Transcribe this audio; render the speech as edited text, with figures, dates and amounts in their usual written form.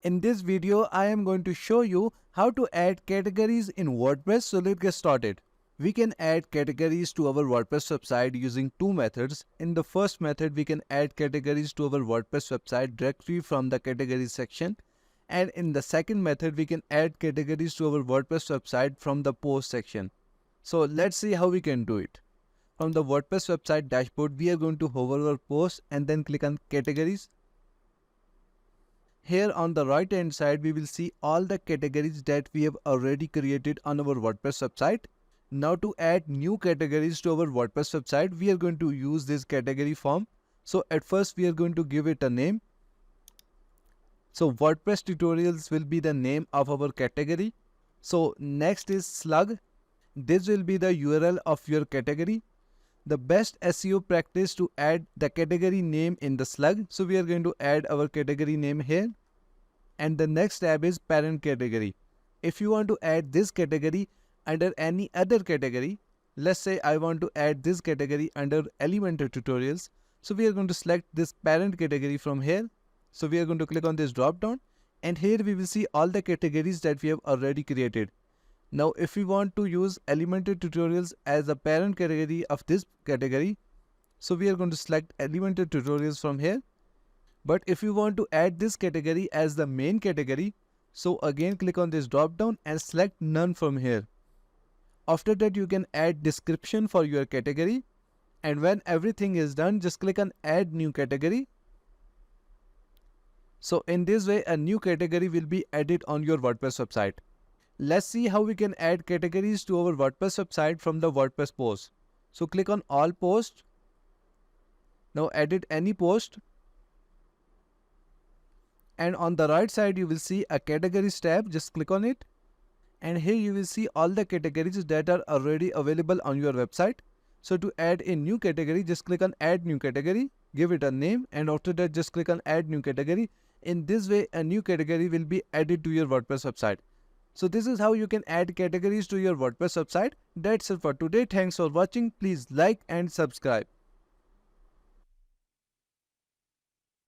In this video, I am going to show you how to add categories in WordPress. So let's get started. We can add categories to our WordPress website using two methods. In the first method, we can add categories to our WordPress website directly from the categories section. And in the second method, we can add categories to our WordPress website from the post section. So let's see how we can do it. From the WordPress website dashboard, we are going to hover over post and then click on categories. Here on the right hand side, we will see all the categories that we have already created on our WordPress website. Now to add new categories to our WordPress website, we are going to use this category form. So at first we are going to give it a name. So WordPress tutorials will be the name of our category. So next is slug. This will be the URL of your category. The best SEO practice to add the category name in the slug. So we are going to add our category name here. And the next tab is parent category. If you want to add this category under any other category, let's say I want to add this category under Elementor tutorials. So we are going to select this parent category from here. So we are going to click on this drop down, and here we will see all the categories that we have already created. Now, if we want to use Elementor tutorials as a parent category of this category, so we are going to select Elementor tutorials from here. But if you want to add this category as the main category, so again click on this drop down and select none from here. After that, you can add description for your category, and when everything is done, just click on add new category. So in this way, a new category will be added on your WordPress website. Let's see how we can add categories to our WordPress website from the WordPress post. So click on all posts. Now edit any post. And on the right side, you will see a categories tab. Just click on it. And here you will see all the categories that are already available on your website. So to add a new category, just click on add new category, give it a name, and after that just click on add new category. In this way, a new category will be added to your WordPress website. So this is how you can add categories to your WordPress website. That's it for today. Thanks for watching. Please like and subscribe.